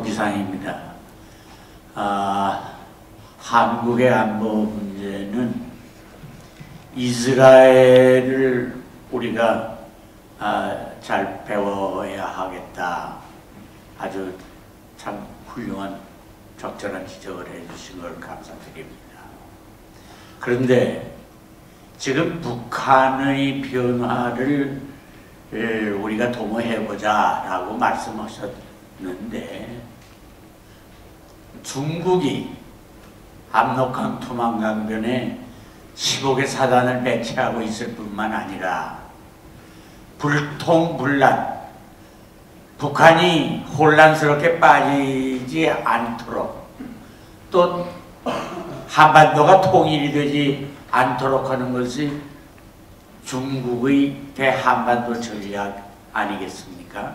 노기상입니다. 한국의 안보 문제는 이스라엘을 우리가 잘 배워야 하겠다. 아주 참 훌륭한 적절한 지적을 해주신 걸 감사드립니다. 그런데 지금 북한의 변화를 우리가 도모해보자 라고 말씀하셨는데, 중국이 압록강 투만강변에 15개 사단을 배치하고 있을 뿐만 아니라 불통불란, 북한이 혼란스럽게 빠지지 않도록, 또 한반도가 통일이 되지 않도록 하는 것이 중국의 대한반도 전략 아니겠습니까?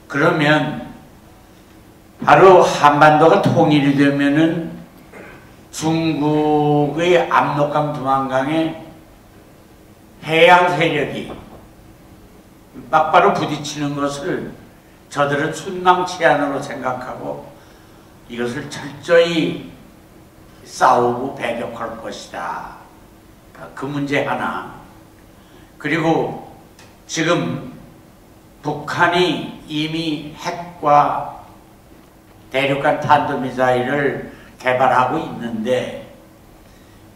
그러면 바로 한반도가 통일이 되면은 중국의 압록강 두만강에 해양 세력이 막바로 부딪히는 것을 저들은 순망치안으로 생각하고 이것을 철저히 싸우고 배격할 것이다. 그 문제 하나. 그리고 지금 북한이 이미 핵과 대륙간 탄도미사일을 개발하고 있는데,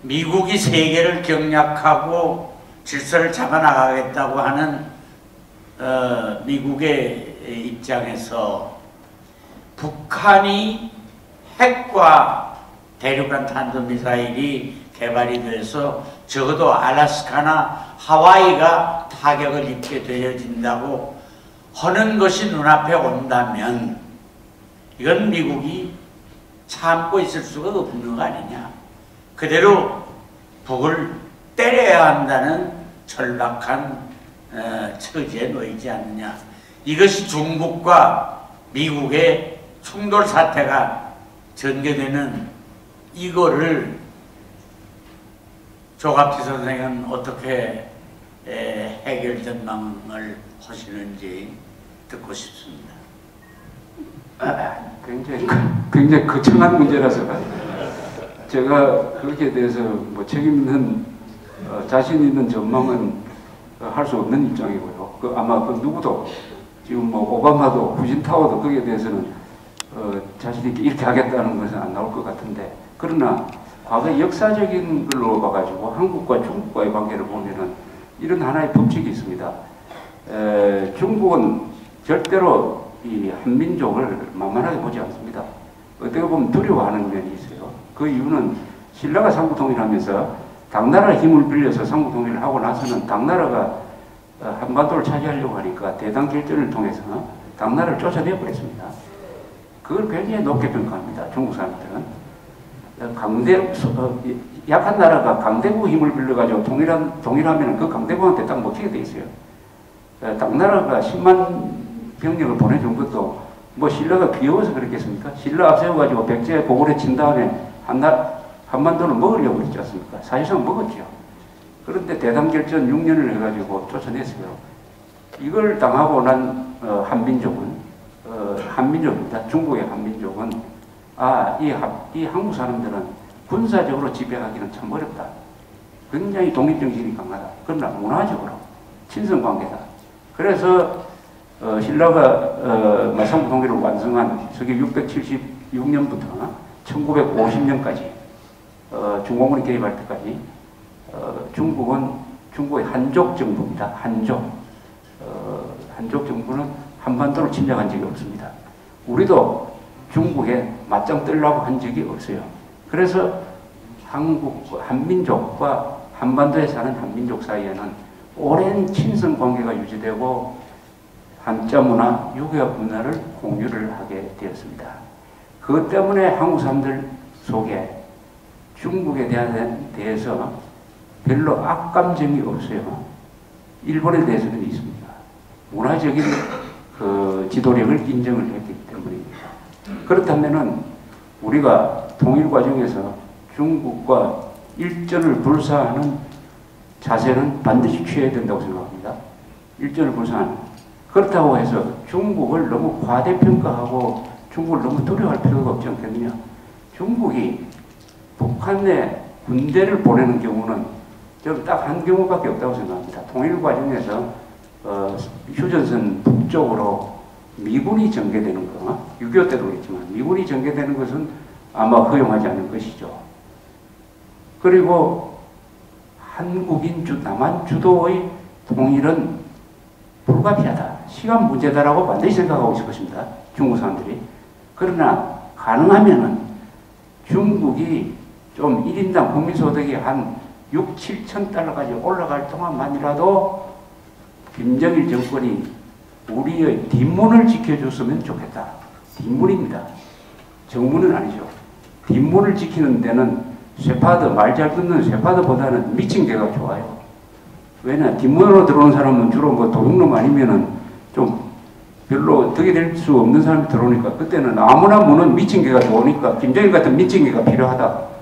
미국이 세계를 경략하고 질서를 잡아나가겠다고 하는 미국의 입장에서 북한이 핵과 대륙간 탄도미사일이 개발이 돼서 적어도 알래스카나 하와이가 타격을 입게 되어진다고 하는 것이 눈앞에 온다면 이건 미국이 참고 있을 수가 없는 거 아니냐. 그대로 북을 때려야 한다는 절박한 처지에 놓이지 않느냐. 이것이 중국과 미국의 충돌 사태가 전개되는 이거를 조갑지 선생은 어떻게 해결 전망을 하시는지 듣고 싶습니다. 굉장히 거창한 문제라서 제가 거기에 대해서 뭐 책임 있는 자신 있는 전망은 할 수 없는 입장이고요. 아마 누구도 지금 뭐 오바마도 후진타워도 거기에 대해서는 자신 있게 이렇게 하겠다는 것은 안 나올 것 같은데, 그러나 과거 역사적인 걸로 봐가지고 한국과 중국과의 관계를 보면은 이런 하나의 법칙이 있습니다. 중국은 절대로 이 한민족을 만만하게 보지 않습니다. 어떻게 보면 두려워하는 면이 있어요. 그 이유는 신라가 삼국통일하면서 당나라의 힘을 빌려서 삼국통일을 하고 나서는 당나라가 한반도를 차지하려고 하니까 대당결전을 통해서 당나라를 쫓아내버렸습니다. 그걸 굉장히 높게 평가합니다. 중국 사람들은. 약한 나라가 강대국 힘을 빌려가지고 동일하면 그 강대국한테 딱 먹히게 돼 있어요. 당나라가 10만 병력을 보내준 것도 뭐 신라가 귀여워서 그랬겠습니까? 신라 앞세워가지고 백제 고구려 친 다음에 한반도를 먹으려고 그랬지 않습니까? 사실상 먹었죠. 그런데 대당결전 6년을 해가지고 쫓아냈어요. 이걸 당하고 난 한민족입니다. 중국의 한민족은 이 한국 사람들은 군사적으로 지배하기는 참 어렵다. 굉장히 독립정신이 강하다. 그러나 문화적으로 친선관계다. 그래서 신라가 삼국통일을 완성한 서기 676년부터 1950년까지 중공군이 개입할 때까지 중국의 한족 정부입니다. 한족 정부는 한반도를 침략한 적이 없습니다. 우리도 중국에 맞짱 뜨려고 한 적이 없어요. 그래서 한민족과 한반도에 사는 한민족 사이에는 오랜 친선 관계가 유지되고 한자 문화, 유교학 문화를 공유를 하게 되었습니다. 그것 때문에 한국 사람들 속에 중국에 대해서 별로 악감정이 없어요. 일본에 대해서는 있습니다. 문화적인 그 지도력을 인정을 했기 때문입니다. 그렇다면은 우리가 통일 과정에서 중국과 일전을 불사하는 자세는 반드시 취해야 된다고 생각합니다. 일전을 불사하는. 그렇다고 해서 중국을 너무 과대평가하고 중국을 너무 두려워할 필요가 없지 않겠느냐. 중국이 북한에 군대를 보내는 경우는 저는 딱 한 경우밖에 없다고 생각합니다. 통일 과정에서 휴전선 북쪽으로 미군이 전개되는 거, 6.25 때도 그랬지만 미군이 전개되는 것은 아마 허용하지 않을 것이죠. 그리고 한국인 남한 주도의 통일은 불가피하다. 시간 문제다라고 반드시 생각하고 있을 것입니다. 중국 사람들이. 그러나 가능하면은 중국이 좀 1인당 국민소득이 한 6, 7천 달러까지 올라갈 동안만이라도 김정일 정권이 우리의 뒷문을 지켜줬으면 좋겠다. 뒷문입니다. 정문은 아니죠. 뒷문을 지키는 데는 쇠파드, 말 잘 듣는 쇠파드보다는 미친 개가 좋아요. 왜냐, 뒷문으로 들어오는 사람은 주로 뭐 도둑놈 아니면은 좀 별로 덕이 될 수 없는 사람이 들어오니까 그때는 아무나 무는 미친 개가 좋으니까 김정일 같은 미친 개가 필요하다.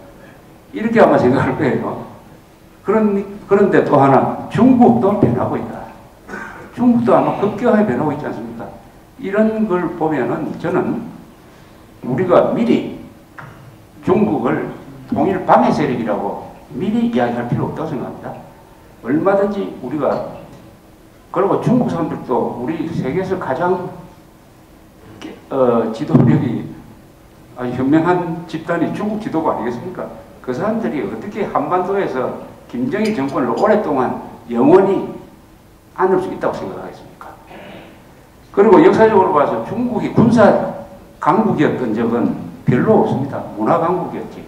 이렇게 아마 생각할 거예요. 그런데 또 하나, 중국도 변하고 있다. 중국도 아마 급격하게 변하고 있지 않습니까? 이런 걸 보면은 저는 우리가 미리 중국을 통일 방해 세력이라고 미리 이야기할 필요 없다고 생각합니다. 얼마든지 우리가, 그리고 중국 사람들도 우리 세계에서 가장 지도력이 아주 현명한 집단이 중국 지도부 아니겠습니까? 그 사람들이 어떻게 한반도에서 김정일 정권을 오랫동안 영원히 안을 수 있다고 생각하겠습니까? 그리고 역사적으로 봐서 중국이 군사 강국이었던 적은 별로 없습니다. 문화 강국이었지.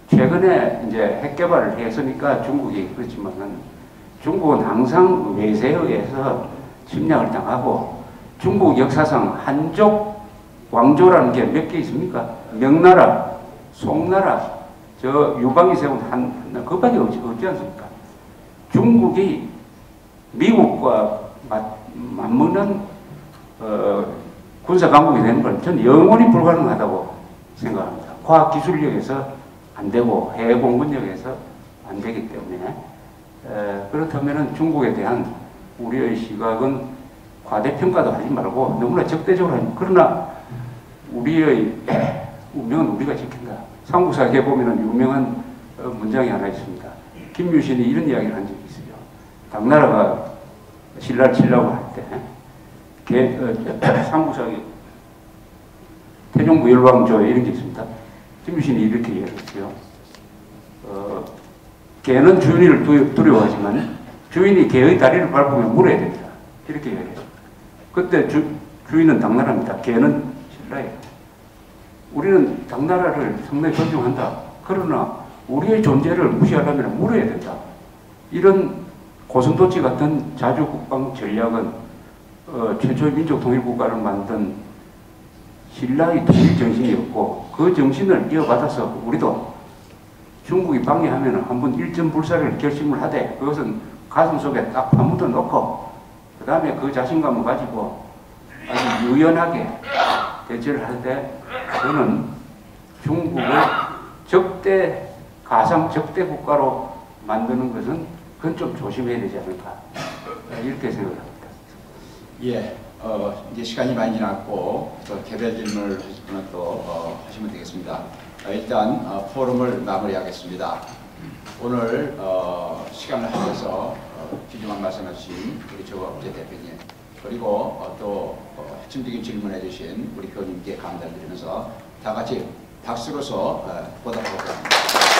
최근에 이제 핵 개발을 했으니까 중국이 그렇지만은 중국은 항상 외세에 의해서 침략을 당하고 중국 역사상 한족 왕조라는 게 몇 개 있습니까? 명나라, 송나라, 저 유방이 세운 그밖에 없지 않습니까? 중국이 미국과 맞먹는 군사 강국이 되는 건 저는 영원히 불가능하다고 생각합니다. 과학 기술력에서 안 되고 해외 공군력에서 안 되기 때문에 그렇다면 중국에 대한 우리의 시각은 과대평가도 하지 말고 너무나 적대적으로 하지. 그러나 우리의 운명은 우리가 지킨다. 삼국사기에 보면 유명한 문장이 하나 있습니다. 김유신이 이런 이야기를 한 적이 있어요. 당나라가 신라를 치려고 할 때 삼국사기 태종무열왕조에 이런 게 있습니다. 김유신이 이렇게 이야기했어요. 개는 주인을 두려워하지만 주인이 개의 다리를 밟으면 물어야 됩니다. 이렇게 이야기했어요. 그때 주인은 당나라입니다. 개는 신라예요. 우리는 당나라를 상당히 존중한다. 그러나 우리의 존재를 무시하려면 물어야 된다. 이런 고슴도치 같은 자주국방 전략은 최초의 민족 통일국가를 만든 신라의 통일 정신이었고 그 정신을 이어받아서 우리도 중국이 방해하면 한번 일전불사를 결심을 하되 그것은 가슴 속에 딱 파묻어 놓고 그 다음에 그 자신감을 가지고 아주 유연하게 대처를 할 때 저는 중국을 가상 적대 국가로 만드는 것은 그건 좀 조심해야 되지 않을까 이렇게 생각합니다. 예, 이제 시간이 많이 지났고 또 개별 질문을 하실 분은 또 하시면 되겠습니다. 일단 포럼을 마무리하겠습니다. 오늘 시간을 하셔서 귀중한 말씀해 주신 우리 조갑재 대표님 그리고 또 핵심적인 질문해 주신 우리 교수님께 감사를 드리면서 다 같이 박수로서 보답하겠습니다.